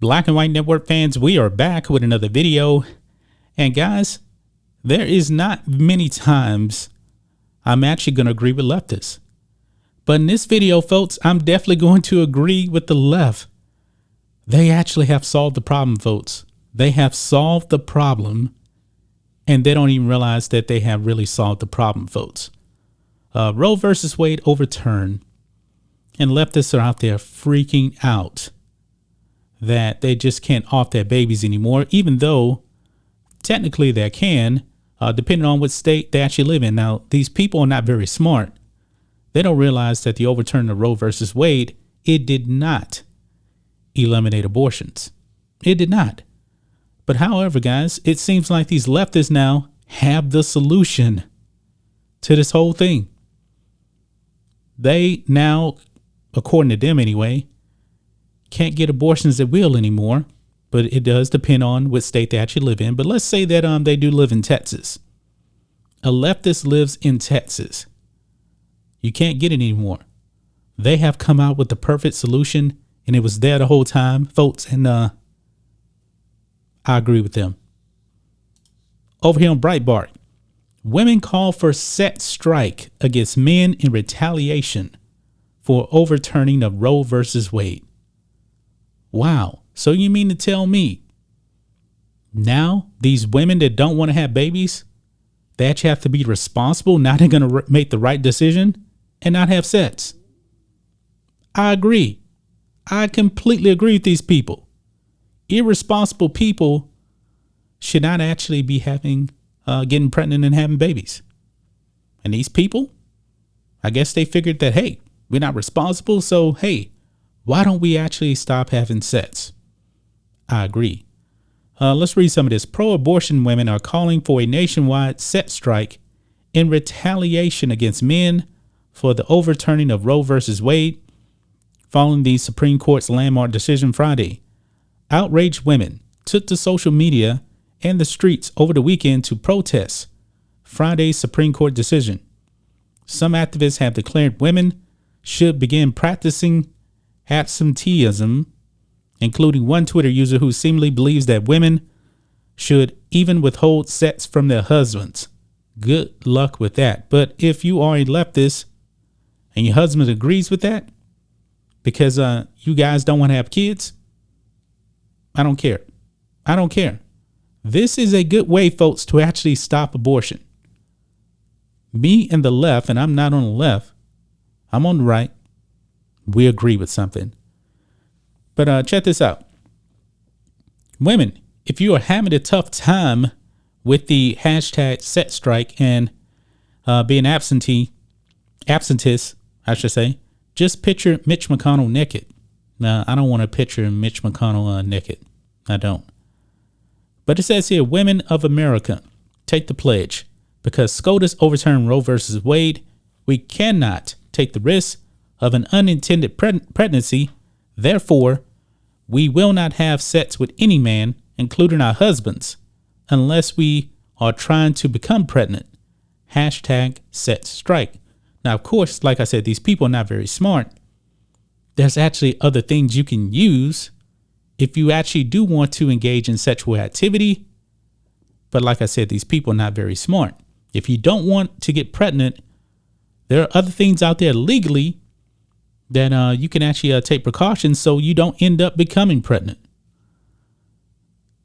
Black and White Network fans, we are back with another video. And guys, there is not many times I'm actually going to agree with leftists. But in this video, folks, I'm definitely going to agree with the left. They actually have solved the problem, folks. They have solved the problem, and they don't even realize that they have really solved the problem, folks. Roe versus Wade overturned, and leftists are out there freaking out that they just can't off their babies anymore, even though technically they can, depending on what state they actually live in. Now, these people are not very smart. They don't realize that the overturn of Roe versus Wade, it did not eliminate abortions. It did not. But however, guys, it seems like these leftists now have the solution to this whole thing. They now, according to them anyway, can't get abortions at will anymore, but it does depend on what state they actually live in. But let's say that they do live in Texas. A leftist lives in Texas. You can't get it anymore. They have come out with the perfect solution, and it was there the whole time, folks. And I agree with them. Over here on Breitbart, women call for set strike against men in retaliation for overturning of Roe versus Wade. Wow. So you mean to tell me now these women that don't want to have babies, they actually have to be responsible? Now they're going to make the right decision and not have sex. I agree. I completely agree with these people. Irresponsible people should not actually be getting pregnant and having babies. And these people, I guess they figured that, hey, we're not responsible. So, hey, why don't we actually stop having sex? I agree. Let's read some of this. Pro-abortion women are calling for a nationwide sex strike in retaliation against men for the overturning of Roe versus Wade following the Supreme Court's landmark decision Friday. Outraged women took to social media and the streets over the weekend to protest Friday's Supreme Court decision. Some activists have declared women should begin practicing absenteeism, including one Twitter user who seemingly believes that women should even withhold sex from their husbands. Good luck with that. But if you are a leftist and your husband agrees with that because you guys don't want to have kids, I don't care. I don't care. This is a good way, folks, to actually stop abortion. Me and the left, and I'm not on the left, I'm on the right, we agree with something. But check this out. Women, if you are having a tough time with the hashtag set strike and being absentist, I should say, just picture Mitch McConnell naked. Now, I don't want to picture Mitch McConnell naked. I don't. But it says here, women of America, take the pledge. Because SCOTUS overturned Roe versus Wade, we cannot take the risk of an unintended pregnancy. Therefore, we will not have sex with any man, including our husbands, unless we are trying to become pregnant. Hashtag set strike. Now, of course, like I said, these people are not very smart. There's actually other things you can use if you actually do want to engage in sexual activity. But like I said, these people are not very smart. If you don't want to get pregnant, there are other things out there legally that you can actually take precautions so you don't end up becoming pregnant.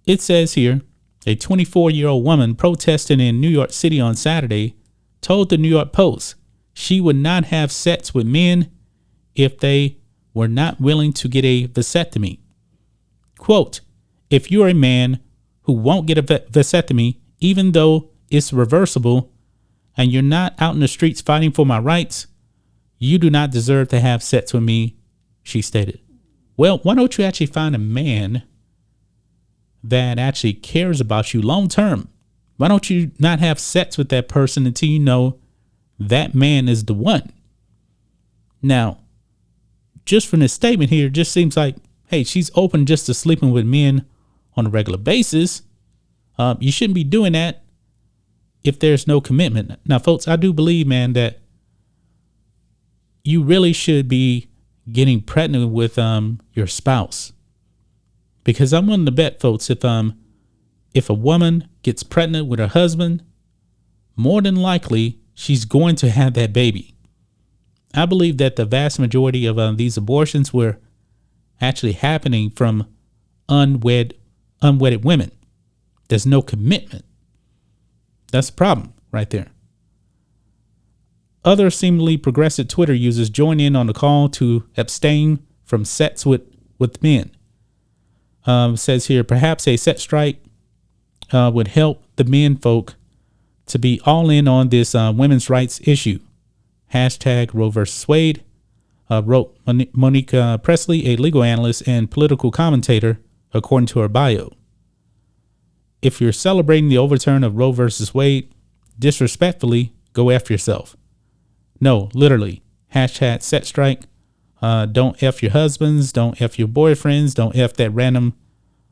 It says here, a 24-year-old woman protesting in New York City on Saturday told the New York Post she would not have sex with men if they were not willing to get a vasectomy. Quote, if you're a man who won't get a vasectomy, even though it's reversible, and you're not out in the streets fighting for my rights, you do not deserve to have sex with me, she stated. Well, why don't you actually find a man that actually cares about you long term? Why don't you not have sex with that person until you know that man is the one? Now, just from this statement here, it just seems like, hey, she's open just to sleeping with men on a regular basis. You shouldn't be doing that if there's no commitment. Now, folks, I do believe, man, that you really should be getting pregnant with your spouse, Because I'm willing to bet, folks, if a woman gets pregnant with her husband, more than likely she's going to have that baby. I believe that the vast majority of these abortions were actually happening from unwedded women. There's no commitment. That's the problem right there. Other seemingly progressive Twitter users join in on the call to abstain from sex with men. Says here, perhaps a sex strike would help the men folk to be all in on this women's rights issue. Hashtag Roe versus Wade, wrote Monique Presley, a legal analyst and political commentator, according to her bio. If you're celebrating the overturn of Roe versus Wade, disrespectfully, go F yourself. No, literally. Hashtag sex strike. Don't F your husbands. Don't F your boyfriends. Don't F that random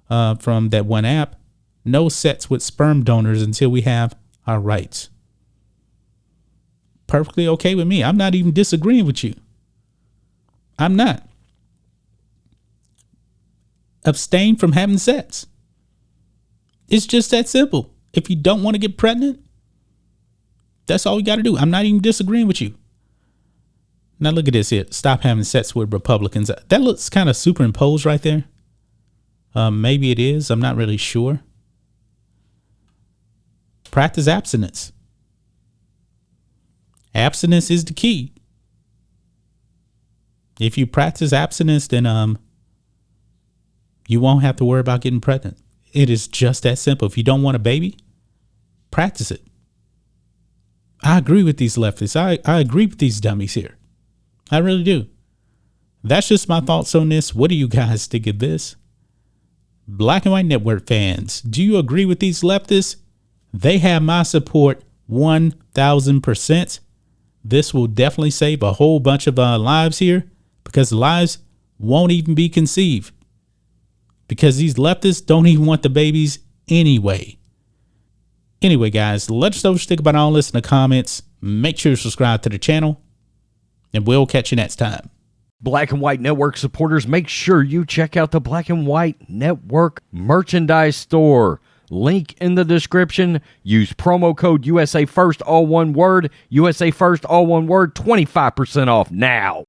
from that one app. No sex with sperm donors until we have our rights. Perfectly okay with me. I'm not even disagreeing with you. I'm not. Abstain from having sex. It's just that simple. If you don't want to get pregnant, that's all you got to do. I'm not even disagreeing with you. Now look at this here. Stop having sex with Republicans. That looks kind of superimposed right there. Maybe it is. I'm not really sure. Practice abstinence. Abstinence is the key. If you practice abstinence, then you won't have to worry about getting pregnant. It is just that simple. If you don't want a baby, practice it. I agree with these leftists. I agree with these dummies here. I really do. That's just my thoughts on this. What do you guys think of this? Black and White Network fans, do you agree with these leftists? They have my support 1,000%. This will definitely save a whole bunch of lives here, because lives won't even be conceived. Because these leftists don't even want the babies anyway. Anyway, guys, let us know what you think about all this in the comments. Make sure to subscribe to the channel, and we'll catch you next time. Black and White Network supporters, make sure you check out the Black and White Network merchandise store. Link in the description. Use promo code USA First, all one word. USA First, all one word. 25% off now.